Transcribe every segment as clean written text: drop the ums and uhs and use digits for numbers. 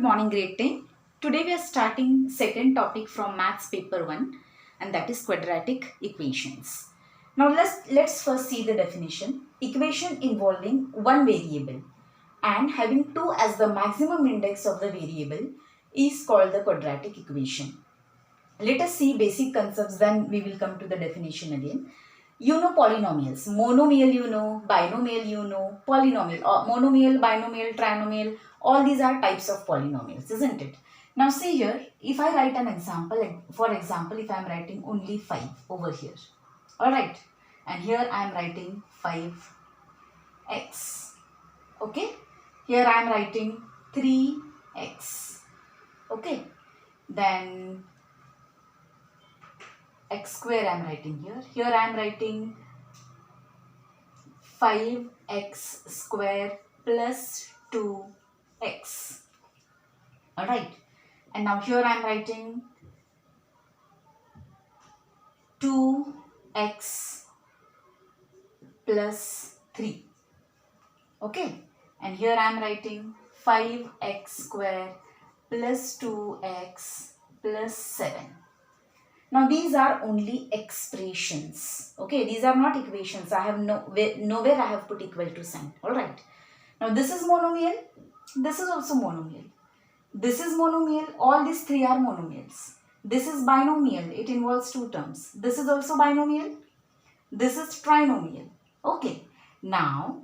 Good morning, grade 10. Today we are starting second topic from maths paper 1, and that is quadratic equations. Now let's first see the definition. Equation involving one variable and having 2 as the maximum index of the variable is called the quadratic equation. Let us see basic concepts, then we will come to the definition again. You know polynomials, monomial you know, binomial you know, polynomial, monomial, binomial, trinomial, all these are types of polynomials, isn't it? Now see here, if I write an example, for example, if I am writing only 5 over here, alright, and here I am writing 5x, okay, here I am writing 3x, okay, then x square I am writing here. Here I am writing 5x square plus 2x. Alright. And now here I am writing 2x plus 3. Okay. And here I am writing 5x square plus 2x plus 7. Now these are only expressions, okay, these are not equations. I have nowhere I have put equal to sign, alright. Now this is monomial, this is also monomial, this is monomial, all these three are monomials. This is binomial, it involves two terms. This is also binomial, this is trinomial, okay. Now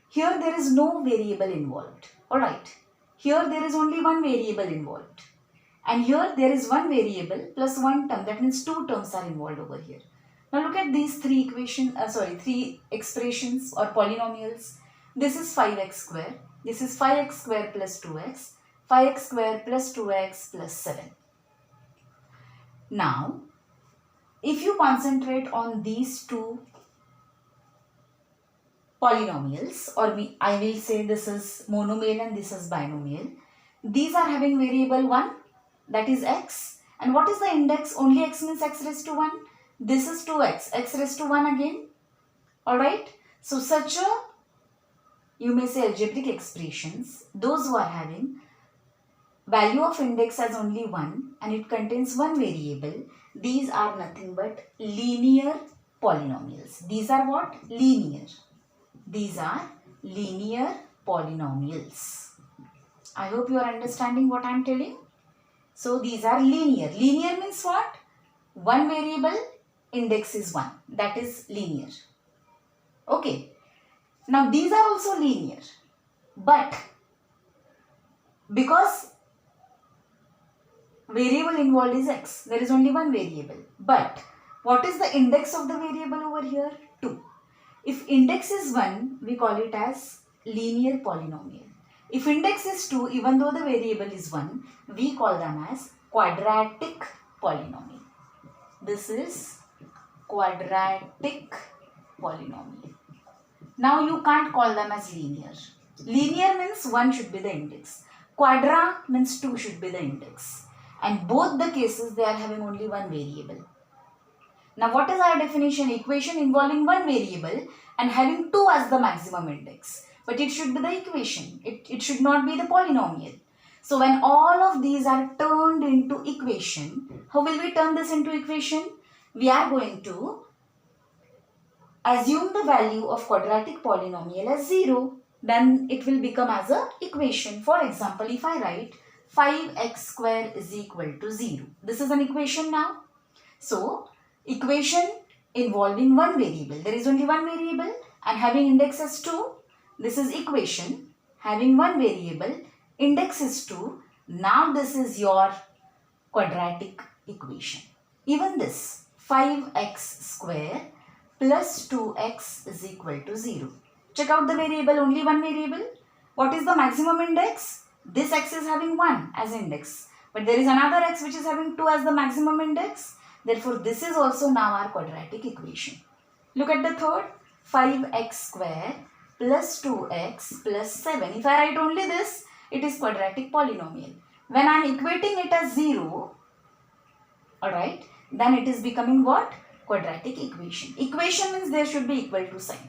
here there is no variable involved, alright. Here there is only one variable involved. And here there is one variable plus one term, that means two terms are involved over here. Now look at these three expressions or polynomials. This is 5x square, this is 5x square plus 2x, 5x square plus 2x plus 7. Now, if you concentrate on these two polynomials, or I will say this is monomial and this is binomial, these are having variable 1. That is x. And what is the index? Only x means x raised to 1. This is 2x. X raised to 1 again. Alright. So such a, you may say, algebraic expressions, those who are having value of index as only 1 and it contains one variable, these are nothing but linear polynomials. These are what? Linear. These are linear polynomials. I hope you are understanding what I am telling. So these are linear. Linear means what? One variable, index is 1. That is linear. Okay. Now these are also linear. But because variable involved is x, there is only one variable. But what is the index of the variable over here? 2. If index is 1, we call it as linear polynomial. If index is 2, even though the variable is 1, we call them as quadratic polynomial. This is quadratic polynomial. Now you can't call them as linear. Linear means 1 should be the index. Quadra means 2 should be the index. And both the cases they are having only one variable. Now what is our definition? Equation involving one variable and having 2 as the maximum index. But it should be the equation. It should not be the polynomial. So when all of these are turned into equation, how will we turn this into equation? We are going to assume the value of quadratic polynomial as 0. Then it will become as a equation. For example, if I write 5x square is equal to 0. This is an equation now. So equation involving one variable. There is only one variable and having index as 2. This is equation having one variable, index is 2. Now this is your quadratic equation. Even this 5x square plus 2x is equal to 0. Check out the variable, only one variable. What is the maximum index? This x is having 1 as index. But there is another x which is having 2 as the maximum index. Therefore, this is also now our quadratic equation. Look at the third, 5x square plus 2x plus 7. If I write only this, it is quadratic polynomial. When I am equating it as 0, alright, then it is becoming what? Quadratic equation. Equation means there should be equal to sign.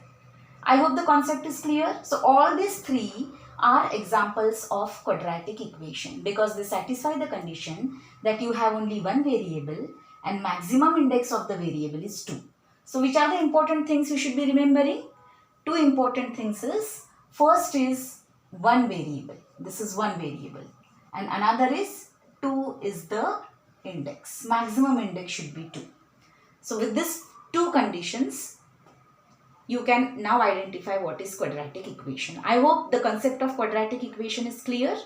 I hope the concept is clear. So all these three are examples of quadratic equation because they satisfy the condition that you have only one variable and maximum index of the variable is 2. So which are the important things you should be remembering? Two important things is, first is one variable. This is one variable. And another is 2 is the index. Maximum index should be 2. So with these two conditions, you can now identify what is quadratic equation. I hope the concept of quadratic equation is clear.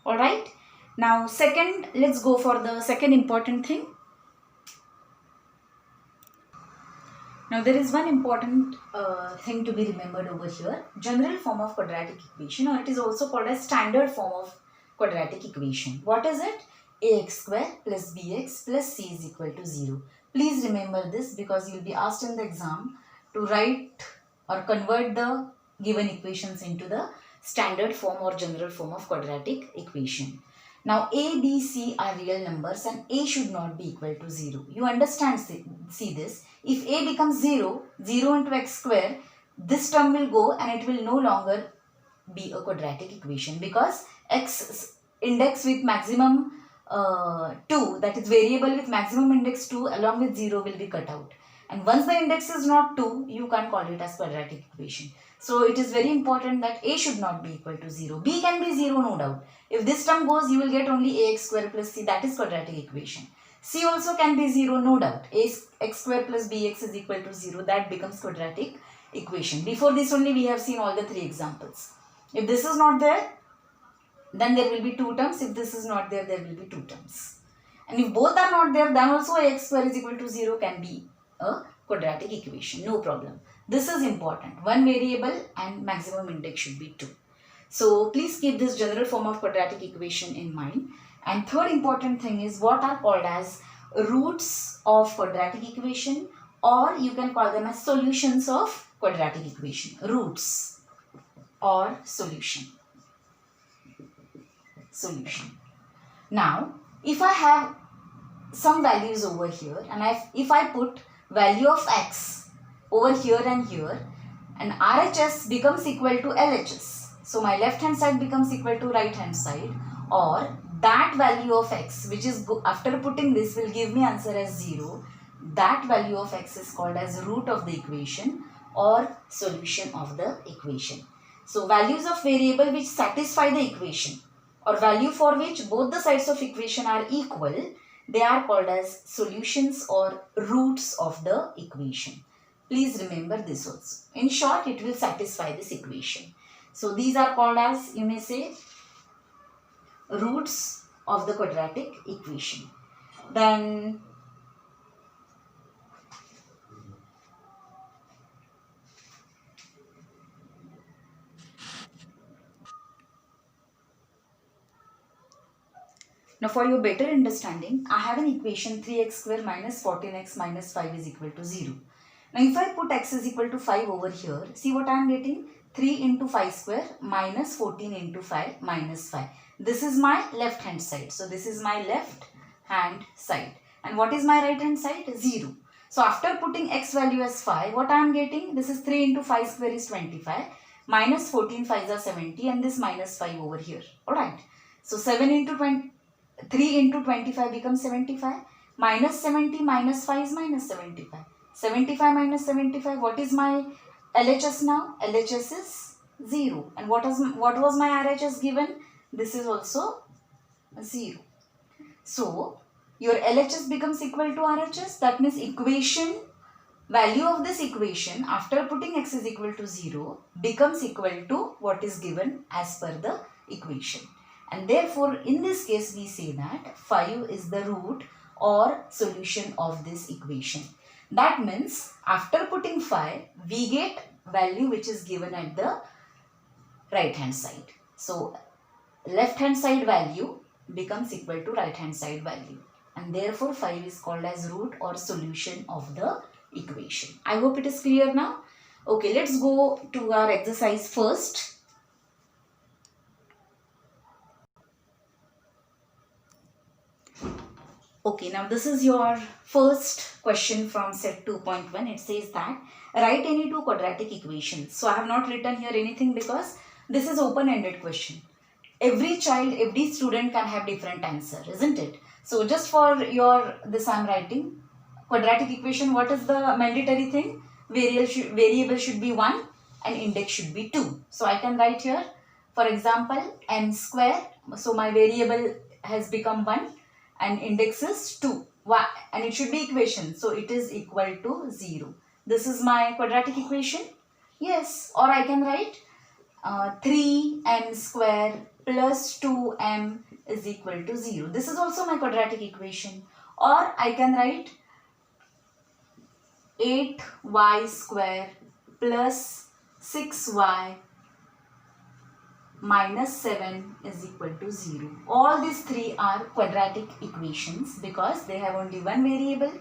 Alright. Now second, let's go for the second important thing. Now there is one important thing to be remembered over here. General form of quadratic equation, or it is also called as standard form of quadratic equation. What is it? Ax square plus bx plus c is equal to 0. Please remember this because you will be asked in the exam to write or convert the given equations into the standard form or general form of quadratic equation. Now a, b, c are real numbers and a should not be equal to 0. You understand, see this. If a becomes 0, 0 into x square, this term will go and it will no longer be a quadratic equation because x index with maximum 2, that is variable with maximum index 2 along with 0 will be cut out. And once the index is not 2, you can't call it as quadratic equation. So it is very important that a should not be equal to 0. B can be 0, no doubt. If this term goes, you will get only ax square plus c, that is quadratic equation. C also can be 0, no doubt. X square plus bx is equal to 0, that becomes quadratic equation. Before this only we have seen all the three examples. If this is not there, then there will be two terms. If this is not there, there will be two terms. And if both are not there, then also ax square is equal to 0 can be a quadratic equation, no problem. This is important. One variable and maximum index should be 2. So please keep this general form of quadratic equation in mind. And third important thing is what are called as roots of quadratic equation, or you can call them as solutions of quadratic equation. Roots or solution. Now, if I have some values over here and if I put value of x over here and here, and RHS becomes equal to LHS. So my left hand side becomes equal to right hand side, or that value of x, which is after putting this will give me answer as 0. That value of x is called as root of the equation or solution of the equation. So values of variable which satisfy the equation or value for which both the sides of equation are equal, they are called as solutions or roots of the equation. Please remember this also. In short, it will satisfy this equation. So these are called as, you may say, roots of the quadratic equation. Then now for your better understanding, I have an equation 3x square minus 14x minus 5 is equal to 0. Now if I put x is equal to 5 over here, see what I am getting? 3 into 5 square minus 14 into 5 minus 5. This is my left hand side. So this is my left hand side. And what is my right hand side? 0. So after putting x value as 5, what I am getting? This is 3 into 5 square is 25. Minus 14 5s are 70 and this minus 5 over here. Alright. So 7 into 20, 3 into 25 becomes 75. Minus 70 minus 5 is minus 75. 75 minus 75, what is my LHS now? LHS is 0. And what was my RHS given? This is also 0. So, your LHS becomes equal to RHS. That means equation, value of this equation after putting x is equal to 0 becomes equal to what is given as per the equation. And therefore, in this case, we say that 5 is the root or solution of this equation. That means after putting 5, we get value which is given at the right hand side. So left hand side value becomes equal to right hand side value. And therefore 5 is called as root or solution of the equation. I hope it is clear now. Okay, let's go to our exercise first. Okay, now this is your first question from set 2.1. It says that write any two quadratic equations. So I have not written here anything because This is open-ended question. Every child, every student can have different answer, isn't it? So just for this I'm writing quadratic equation. What is the mandatory thing? Variable should be 1 and index should be 2. So I can write here, for example, n square. So my variable has become 1 and index is 2. Why? And it should be equation. So it is equal to 0. This is my quadratic equation. Yes. Or I can write 3m square plus 2m is equal to 0. This is also my quadratic equation. Or I can write 8y square plus 6y minus 7 is equal to 0. All these three are quadratic equations because they have only one variable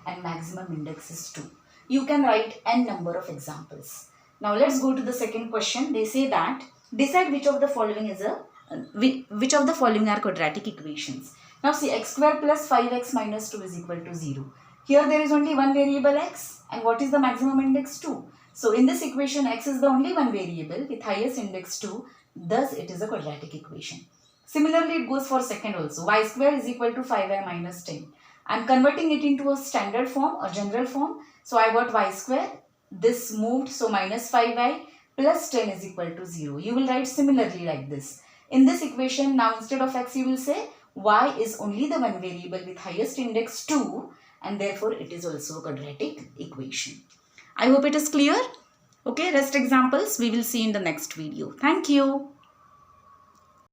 and maximum index is 2. You can write n number of examples. Now let's go to the second question. They say that decide which of the following are quadratic equations. Now see, x square plus 5x minus 2 is equal to 0. Here there is only one variable x, and what is the maximum index? 2. So in this equation x is the only one variable with highest index 2. Thus it is a quadratic equation. Similarly it goes for second also. Y square is equal to 5y minus 10. I am converting it into a standard form or general form. So I got y square. This moved, so minus 5y plus 10 is equal to 0. You will write similarly like this. In this equation, now instead of x you will say y is only the one variable with highest index 2 and therefore it is also a quadratic equation. I hope it is clear. Okay, rest examples we will see in the next video. Thank you.